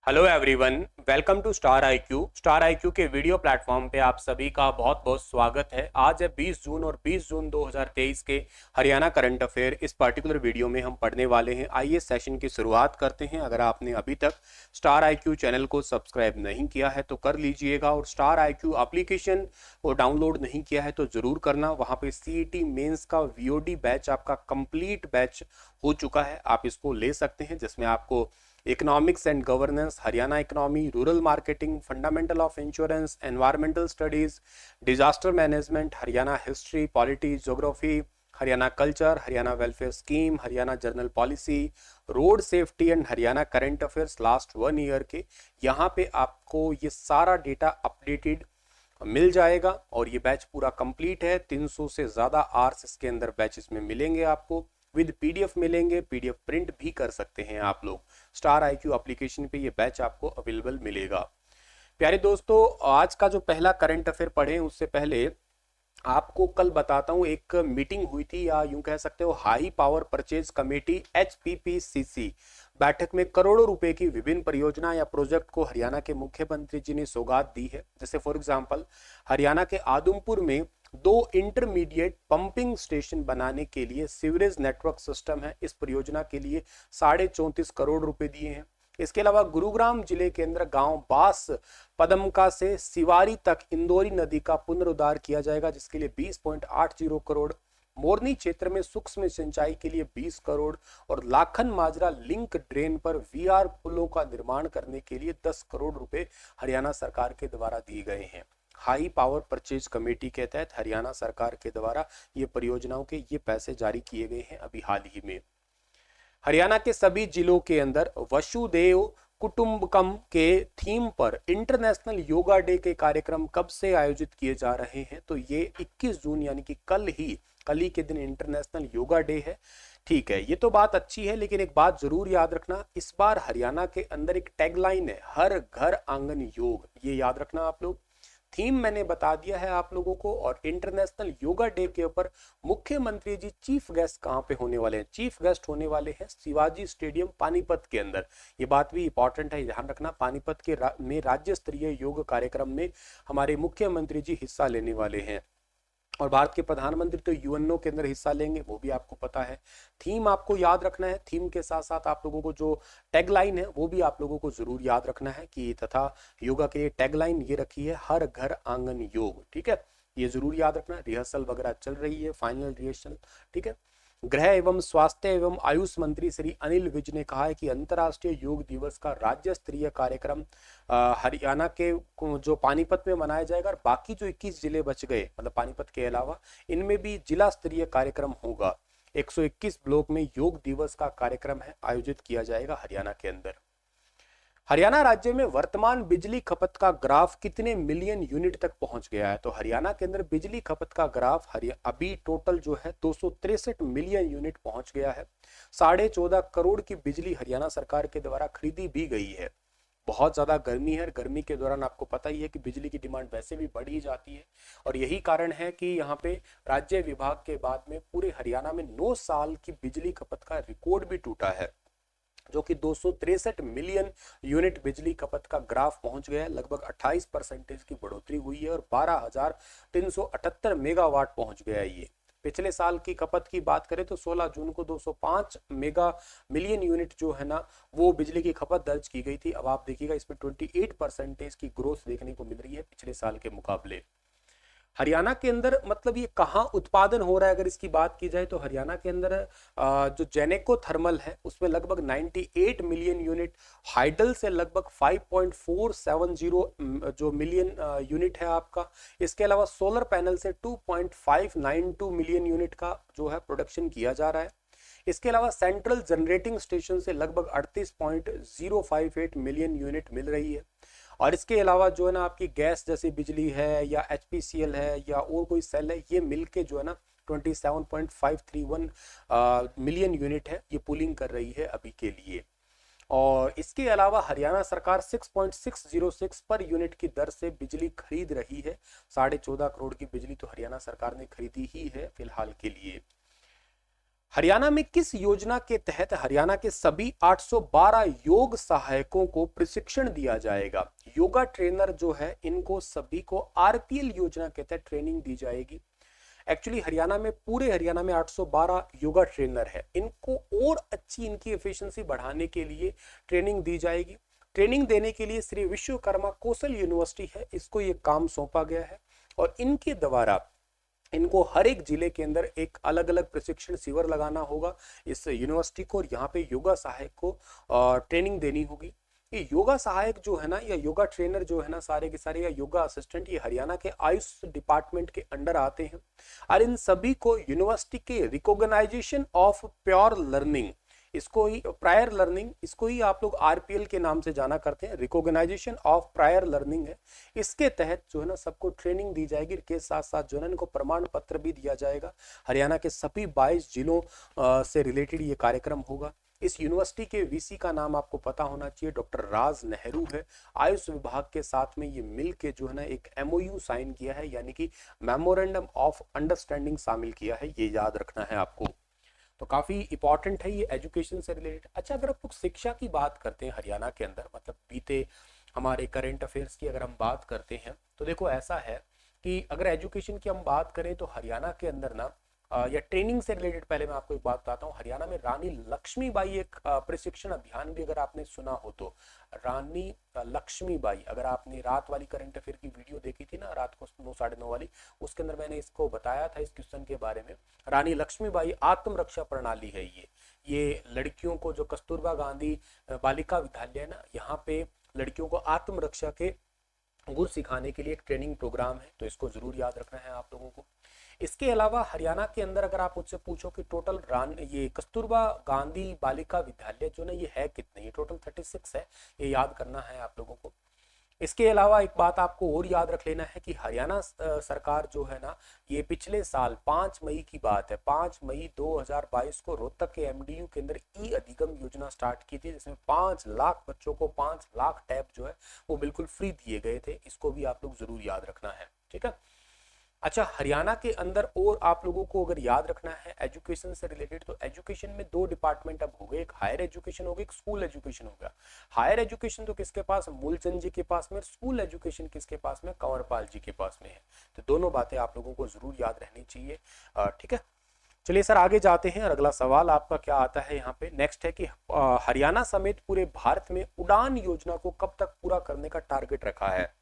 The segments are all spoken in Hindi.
Hello everyone, welcome to star IQ. Star IQ के वीडियो प्लेटफॉर्म पे आप सभी का बहुत बहुत स्वागत है। आज है 20 जून और 20 जून 2023 के हरियाणा करंट अफेयर। इस पर्टिकुलर वीडियो में हम पढ़ने वाले हैं। आइए सेशन की शुरुआत करते हैं। अगर आपने अभी तक स्टार आईक्यू चैनल को सब्सक्राइब नहीं किया है तो कर लीजिएगा, और स्टार आईक्यू एप्लीकेशन को डाउनलोड नहीं किया है तो जरूर करना। वहां पे सीईटी मेंस का वीओडी बैच आपका कंप्लीट बैच हो चुका है, आप इसको ले सकते हैं, जिसमें आपको economics and governance, Haryana economy, rural marketing, fundamental of insurance, environmental studies, disaster management, Haryana history, polity, geography, Haryana culture, Haryana welfare scheme, Haryana journal policy, road safety and Haryana current affairs last 1 year के, यहाँ पे आपको ये सारा डेटा अपडेटेड मिल जाएगा। और ये बैच पूरा कंप्लीट है। 300 से ज्यादा आवर्स इसके अंदर बैचेस में मिलेंगे आपको, विद पीडीएफ मिलेंगे। पीडीएफ प्रिंट भी कर सकते हैं आप लोग। स्टार आईक्यू एप्लीकेशन पे ये बैच आपको अवेलेबल मिलेगा। प्यारे दोस्तों, आज का जो पहला करंट अफेयर पढ़े उससे पहले आपको कल बताता हूं, एक मीटिंग हुई थी, या यूं कह सकते हो हाई पावर परचेज कमेटी एचपीपीसीसी बैठक में करोड़ों रुपए की विभिन्न परियोजना या प्रोजेक्ट को हरियाणा के मुख्यमंत्री जी ने सौगात दी है। जैसे फॉर एग्जांपल, हरियाणा के आदमपुर में 2 इंटरमीडिएट पंपिंग स्टेशन बनाने के लिए सीवरेज नेटवर्क सिस्टम है। इस परियोजना के लिए 34.5 करोड़ रुपए दिए हैं। इसके अलावा गुरुग्राम जिले के अंदर गांव बास पदमका से सिवारी तक इंदौरी नदी का पुनरुद्धार किया जाएगा, जिसके लिए 20.80 करोड़। मोरनी क्षेत्र में सूक्ष्म सिंचाई के लिए 20 करोड़, और लाखन माजरा लिंक ड्रेन पर वीआर पुलों का निर्माण करने के लिए 10 करोड़ रुपए हरियाणा सरकार के द्वारा दिए गए हैं। हाई पावर परचेज कमेटी के तहत हरियाणा सरकार के द्वारा ये परियोजनाओं के ये पैसे जारी किए गए हैं अभी हाल ही में। हरियाणा के सभी जिलों के अंदर वसुदेव कुटुंबकम के थीम पर इंटरनेशनल योगा डे के कार्यक्रम कब से आयोजित किए जा रहे हैं? तो ये 21 जून यानी कि कल ही के दिन इंटरनेशनल योगा डे है। ठीक है, ये तो बात अच्छी है, लेकिन एक बात जरूर याद रखना, इस बार हरियाणा के अंदर एक टैगलाइन है, हर घर आंगन योग। ये याद रखना आप लोग। थीम मैंने बता दिया है आप लोगों को। और इंटरनेशनल योगा डे के ऊपर मुख्यमंत्री जी चीफ गेस्ट कहां पे होने वाले हैं? चीफ गेस्ट होने वाले हैं शिवाजी स्टेडियम पानीपत के अंदर। ये बात भी इंपॉर्टेंट है, ध्यान रखना। पानीपत के में राज्य स्तरीय योग कार्यक्रम में हमारे मुख्यमंत्री जी हिस्सा लेने वाले हैं। और भारत के प्रधानमंत्री तो यूएनओ के अंदर हिस्सा लेंगे, वो भी आपको पता है। थीम आपको याद रखना है। थीम के साथ साथ आप लोगों को जो टैगलाइन है वो भी आप लोगों को जरूर याद रखना है कि तथा योगा के लिए टैगलाइन ये रखी है, हर घर आंगन योग। ठीक है, ये जरूर याद रखना। रिहर्सल वगैरह चल रही है, फाइनल रिहर्सल। ठीक है। गृह एवं स्वास्थ्य एवं आयुष मंत्री श्री अनिल विज ने कहा है कि अंतर्राष्ट्रीय योग दिवस का राज्य स्तरीय कार्यक्रम हरियाणा के जो पानीपत में मनाया जाएगा, और बाकी जो 21 जिले बच गए, मतलब पानीपत के अलावा, इनमें भी जिला स्तरीय कार्यक्रम होगा। 121 ब्लॉक में योग दिवस का कार्यक्रम है, आयोजित किया जाएगा हरियाणा के अंदर। हरियाणा राज्य में वर्तमान बिजली खपत का ग्राफ कितने मिलियन यूनिट तक पहुंच गया है? तो हरियाणा के अंदर बिजली खपत का ग्राफ अभी टोटल जो है 263 मिलियन यूनिट पहुंच गया है। 14.5 करोड़ की बिजली हरियाणा सरकार के द्वारा खरीदी भी गई है। बहुत ज्यादा गर्मी है, गर्मी के दौरान आपको पता ही है कि बिजली की डिमांड वैसे भी बढ़ ही जाती है। और यही कारण है कि यहाँ पे राज्य विभाग के बाद में पूरे हरियाणा में 9 साल की बिजली खपत का रिकॉर्ड भी टूटा है, जो कि 263 मिलियन यूनिट बिजली खपत का ग्राफ पहुंच गया है। लगभग 28% की बढ़ोतरी हुई है, और 12,378 मेगावाट पहुंच गया है ये। पिछले साल की खपत की बात करें तो 16 जून को 205 मेगा मिलियन यूनिट जो है ना, वो बिजली की खपत दर्ज की गई थी। अब आप देखिएगा इसमें 28% की ग्रोथ देखने को मिल रही है पिछले साल के मुकाबले। हरियाणा के अंदर मतलब ये कहाँ उत्पादन हो रहा है, अगर इसकी बात की जाए तो हरियाणा के अंदर जो जेनेको थर्मल है उसमें लगभग 98 मिलियन यूनिट, हाइडल से लगभग 5.470 जो मिलियन यूनिट है आपका। इसके अलावा सोलर पैनल से 2.592 मिलियन यूनिट का जो है प्रोडक्शन किया जा रहा है। इसके अलावा सेंट्रल जनरेटिंग स्टेशन से लगभग 38.058 मिलियन यूनिट मिल रही है। और इसके अलावा जो है ना आपकी गैस जैसी बिजली है, या एचपीसीएल है, या और कोई सेल है, ये मिलके जो है ना 27.531 मिलियन यूनिट है, ये पुलिंग कर रही है अभी के लिए। और इसके अलावा हरियाणा सरकार 6.606 पर यूनिट की दर से बिजली खरीद रही है। 14.5 करोड़ की बिजली तो हरियाणा सरकार ने खरीदी ही है फिलहाल के लिए। हरियाणा में किस योजना के तहत हरियाणा के सभी 812 योग सहायकों को प्रशिक्षण दिया जाएगा? योगा ट्रेनर जो है इनको सभी को आरपीएल योजना के तहत ट्रेनिंग दी जाएगी। एक्चुअली हरियाणा में, पूरे हरियाणा में 812 योगा ट्रेनर है, इनको और अच्छी इनकी एफिशिएंसी बढ़ाने के लिए ट्रेनिंग दी जाएगी। ट्रेनिंग देने के लिए श्री विश्वकर्मा कौशल यूनिवर्सिटी है, इसको ये काम सौंपा गया है और इनके द्वारा इनको हर एक जिले के अंदर एक अलग अलग प्रशिक्षण शिविर लगाना होगा इस यूनिवर्सिटी को, और यहाँ पे योगा सहायक को ट्रेनिंग देनी होगी। ये योगा सहायक जो है ना, या योगा ट्रेनर जो है ना, सारे के सारे, या योगा असिस्टेंट, ये हरियाणा के आयुष डिपार्टमेंट के अंडर आते हैं और इन सभी को यूनिवर्सिटी के रिकॉग्नाइजेशन ऑफ प्योर लर्निंग, इसको ही प्रायर लर्निंग, इसको ही आप लोग आरपीएल के नाम से जाना करते हैं, रिकॉग्नाइजेशन ऑफ प्रायर लर्निंग है। इसके तहत जो है ना सबको ट्रेनिंग दी जाएगी, के साथ साथ जो है ना इनको प्रमाण पत्र भी दिया जाएगा। हरियाणा के सभी 22 जिलों से रिलेटेड ये कार्यक्रम होगा। इस यूनिवर्सिटी के वीसी का नाम आपको पता होना चाहिए, डॉक्टर राज नेहरू है। आयुष विभाग के साथ में ये मिल के जो है ना एक एमओयू साइन किया है, यानी कि मेमोरेंडम ऑफ अंडरस्टैंडिंग शामिल किया है, ये याद रखना है आपको। तो काफी इंपॉर्टेंट है ये एजुकेशन से रिलेटेड। अच्छा, अगर आप लोग शिक्षा की बात करते हैं हरियाणा के अंदर, मतलब बीते हमारे करंट अफेयर्स की अगर हम बात करते हैं, तो देखो ऐसा है कि अगर एजुकेशन की हम बात करें तो हरियाणा के अंदर ना या ट्रेनिंग से रिलेटेड पहले मैं आपको एक बात बताता हूँ। हरियाणा में रानी लक्ष्मीबाई एक प्रशिक्षण अभियान भी अगर आपने सुना हो तो, रानी लक्ष्मीबाई, अगर आपने रात वाली करंट अफेयर की वीडियो देखी थी ना, रात को 9 साढ़े 9 वाली, उसके अंदर मैंने इसको बताया था, इस क्वेश्चन के बारे में। रानी लक्ष्मीबाई आत्मरक्षा प्रणाली है ये लड़कियों को, जो कस्तूरबा गांधी बालिका विद्यालय है ना, यहाँ पे लड़कियों को आत्मरक्षा के गुर सिखाने के लिए एक ट्रेनिंग प्रोग्राम है, तो इसको जरूर याद रखना है आप लोगों को। इसके अलावा हरियाणा के अंदर अगर आप मुझसे पूछो कि टोटल ये कस्तूरबा गांधी बालिका विद्यालय जो ना ये है कितने, ये टोटल 36 है, ये याद करना है आप लोगों को। इसके अलावा एक बात आपको और याद रख लेना है कि हरियाणा सरकार जो है ना, ये पिछले साल 5 मई की बात है, 5 मई 2022 को रोहतक के एमडीयू के अंदर ई अधिगम योजना स्टार्ट की थी, जिसमें 5 लाख बच्चों को 5 लाख टैब जो है वो बिल्कुल फ्री दिए गए थे। इसको भी आप लोग जरूर याद रखना है, ठीक है। अच्छा, हरियाणा के अंदर और आप लोगों को अगर याद रखना है एजुकेशन से रिलेटेड, तो एजुकेशन में 2 डिपार्टमेंट अब हो गए, एक हायर एजुकेशन हो गया, एक स्कूल एजुकेशन हो गया। हायर एजुकेशन तो किसके पास, मूलचंद जी के पास में, स्कूल एजुकेशन किसके पास में, कंवरपाल जी के पास में है। तो दोनों बातें आप लोगों को जरूर याद रहनी चाहिए, ठीक है। चलिए सर आगे जाते हैं और अगला सवाल आपका क्या आता है यहाँ पे। नेक्स्ट है कि हरियाणा समेत पूरे भारत में उड़ान योजना को कब तक पूरा करने का टारगेट रखा है?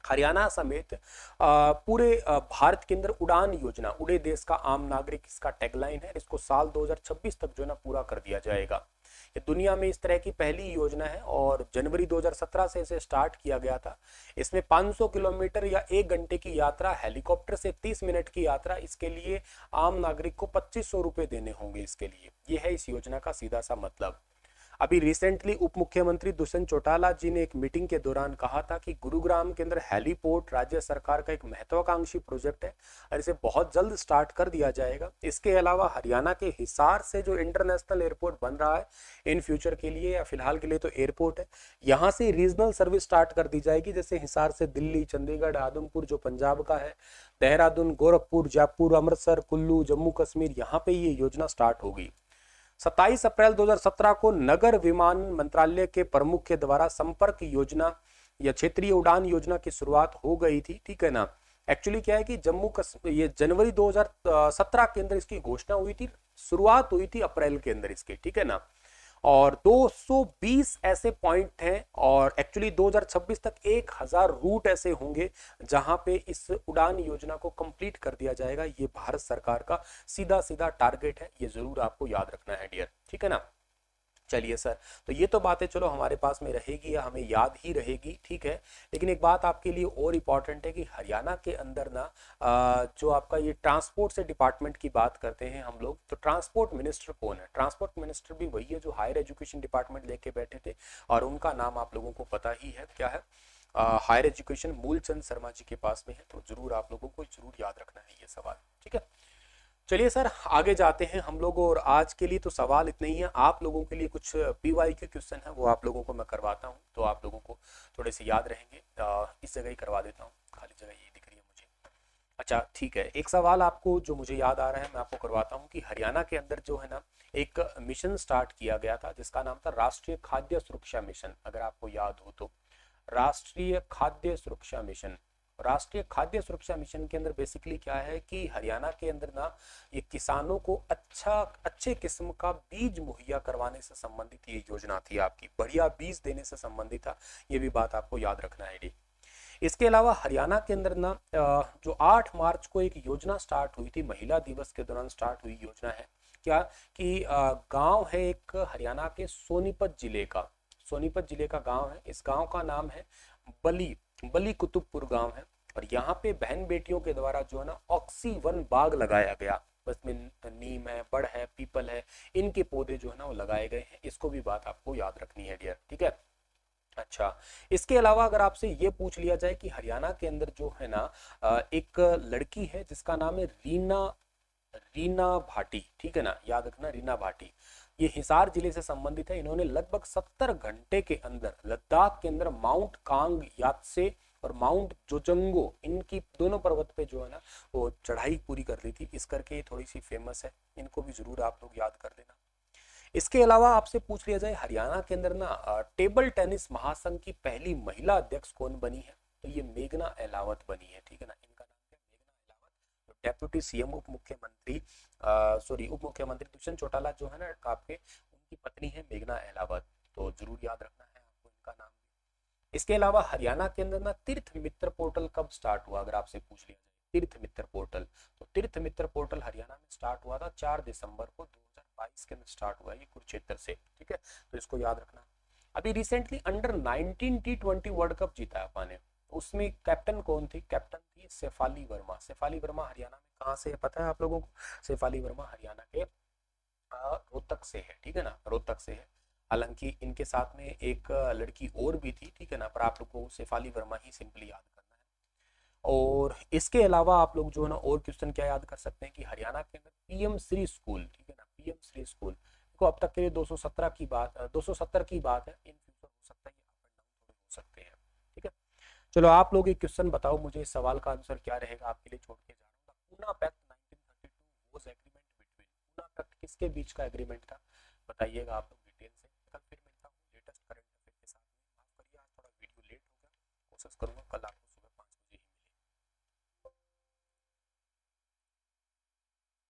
हरियाणा समेत पूरे भारत के अंदर उड़ान योजना, उड़े देश का आम नागरिक इसका टैगलाइन है, इसको साल 2026 तक जो है ना पूरा कर दिया जाएगा। ये दुनिया में इस तरह की पहली योजना है और जनवरी 2017 से इसे स्टार्ट किया गया था। इसमें 500 किलोमीटर या 1 घंटे की यात्रा, हेलीकॉप्टर से 30 मिनट की यात्रा, इसके लिए आम नागरिक को 2500 रुपए देने होंगे इसके लिए। ये है इस योजना का सीधा सा मतलब। अभी रिसेंटली उप मुख्यमंत्री दुष्यंत चौटाला जी ने एक मीटिंग के दौरान कहा था कि गुरुग्राम के अंदर हेलीपोर्ट राज्य सरकार का एक महत्वाकांक्षी प्रोजेक्ट है और इसे बहुत जल्द स्टार्ट कर दिया जाएगा। इसके अलावा हरियाणा के हिसार से जो इंटरनेशनल एयरपोर्ट बन रहा है इन फ्यूचर के लिए, या फिलहाल के लिए तो एयरपोर्ट है, यहाँ से रीजनल सर्विस स्टार्ट कर दी जाएगी, जैसे हिसार से दिल्ली, चंडीगढ़, आदमपुर जो पंजाब का है, देहरादून, गोरखपुर, जयपुर, अमृतसर, कुल्लू, जम्मू कश्मीर, यहाँ पे ये योजना स्टार्ट होगी। 27 अप्रैल 2017 को नगर विमान मंत्रालय के प्रमुख के द्वारा संपर्क योजना या क्षेत्रीय उड़ान योजना की शुरुआत हो गई थी, ठीक है ना। एक्चुअली क्या है कि जम्मू कश्मीर, ये जनवरी 2017 के अंदर इसकी घोषणा हुई थी, शुरुआत हुई थी अप्रैल के अंदर इसकी, ठीक है ना। और 220 ऐसे पॉइंट हैं और एक्चुअली 2026 तक 1000 रूट ऐसे होंगे जहां पे इस उड़ान योजना को कंप्लीट कर दिया जाएगा। ये भारत सरकार का सीधा सीधा टारगेट है, ये जरूर आपको याद रखना है डियर, ठीक है ना। चलिए सर, तो ये तो बातें चलो हमारे पास में रहेगी या हमें याद ही रहेगी, ठीक है। लेकिन एक बात आपके लिए और इम्पॉर्टेंट है कि हरियाणा के अंदर ना जो आपका ये ट्रांसपोर्ट से डिपार्टमेंट की बात करते हैं हम लोग, तो ट्रांसपोर्ट मिनिस्टर कौन है? ट्रांसपोर्ट मिनिस्टर भी वही है जो हायर एजुकेशन डिपार्टमेंट लेके बैठे थे, और उनका नाम आप लोगों को पता ही है, क्या है? हायर एजुकेशन मूलचंद शर्मा जी के पास में है। तो जरूर आप लोगों को जरूर याद रखना है ये सवाल, ठीक है। चलिए सर आगे जाते हैं हम लोग, और आज के लिए तो सवाल इतने ही है। आप लोगों के लिए कुछ पीवाईक्यू क्वेश्चन है वो आप लोगों को मैं करवाता हूं, तो आप लोगों को थोड़े से याद रहेंगे। इस जगह ही करवा देता हूं, खाली जगह ये दिख रही है मुझे। अच्छा ठीक है, एक सवाल आपको जो मुझे याद आ रहा है मैं आपको करवाता हूँ कि हरियाणा के अंदर जो है ना एक मिशन स्टार्ट किया गया था जिसका नाम था राष्ट्रीय खाद्य सुरक्षा मिशन, अगर आपको याद हो तो। राष्ट्रीय खाद्य सुरक्षा मिशन, राष्ट्रीय खाद्य सुरक्षा मिशन के अंदर बेसिकली क्या है कि हरियाणा के अंदर ना ये किसानों को अच्छे किस्म का बीज मुहैया करवाने से संबंधित ये योजना थी, आपकी बढ़िया बीज देने से संबंधित था। ये भी बात आपको याद रखना है डी। इसके अलावा हरियाणा के अंदर ना जो 8 मार्च को एक योजना स्टार्ट हुई थी, महिला दिवस के दौरान स्टार्ट हुई योजना है क्या कि गांव है एक हरियाणा के सोनीपत जिले का, सोनीपत जिले का गांव है। इस गांव का नाम है बली, बली कुतुबपुर गांव है। और यहाँ पे बहन बेटियों के द्वारा जो है ना ऑक्सीवन बाग लगाया गया, बस में नीम है, बड़ है, पीपल है, इनके पौधे जो है ना वो लगाए गए हैं। इसको भी बात आपको याद रखनी है डियर, ठीक है। अच्छा, इसके अलावा अगर आपसे ये पूछ लिया जाए कि हरियाणा के अंदर जो है ना एक लड़की है जिसका नाम है रीना, रीना भाटी, ठीक है ना, याद रखना रीना भाटी। ये हिसार जिले से संबंधित है। इन्होंने लगभग 70 घंटे के अंदर लद्दाख के अंदर माउंट कांग यात्से और माउंट जोजंगो, इनकी दोनों पर्वत पे जो है ना वो चढ़ाई पूरी कर ली थी। इस करके ये थोड़ी सी फेमस है, इनको भी जरूर आप लोग याद कर लेना। इसके अलावा आपसे पूछ लिया जाए हरियाणा के अंदर ना टेबल टेनिस महासंघ की पहली महिला अध्यक्ष कौन बनी है, तो ये मेघना अहलावत बनी है, ठीक है ना। इनका नाम क्या है, मेघना अहलावत। तो डेप्यूटी सीएम उप मुख्यमंत्री सॉरी उप मुख्यमंत्री दुष्यंत चौटाला जो है ना आपके, उनकी पत्नी है मेघना अहलावत, तो जरूर याद रखना है आपको इनका नाम। इसके अलावा हरियाणा के अंदर ना तीर्थ मित्र पोर्टल कब स्टार्ट हुआ, अगर आपसे पूछ लिया जाए तीर्थ मित्र पोर्टल, तो तीर्थ मित्र पोर्टल हरियाणा में स्टार्ट हुआ था 4 दिसंबर को 2022 के अंदर स्टार्ट हुआ है, ये कुरुक्षेत्र से, ठीक है। तो इसको याद रखना। अभी recently under 19 T20 world cup जीता है अपन ने, उसमें कैप्टन कौन थी, कैप्टन थी शेफाली वर्मा। शेफाली वर्मा हरियाणा में कहाँ से है पता है आप लोगों को, शेफाली वर्मा हरियाणा के रोहतक से है, ठीक है ना, रोहतक से है। हालांकि इनके साथ में एक लड़की और भी थी, ठीक है ना, पर आप लोग को शेफाली वर्मा ही सिंपली याद करना है। और इसके अलावा आप लोग जो है ना और क्वेश्चन क्या याद कर सकते हैं कि हरियाणा के अंदर पीएम श्री स्कूल, ठीक है ना, पीएम श्री स्कूल देखो अब तक के लिए 217 की बात 270 की बात है, इन फ्यूचर हो सकता है ये अप एंड डाउन थोड़े हो सकते हैं, ठीक है। चलो आप लोग एक क्वेश्चन बताओ मुझे, इस सवाल का आंसर क्या रहेगा आपके लिए छोड़ के जा रहा हूँ। Poona pact 1932 was agreement between, Poona pact किसके बीच का एग्रीमेंट था, बताइएगा आप लोग।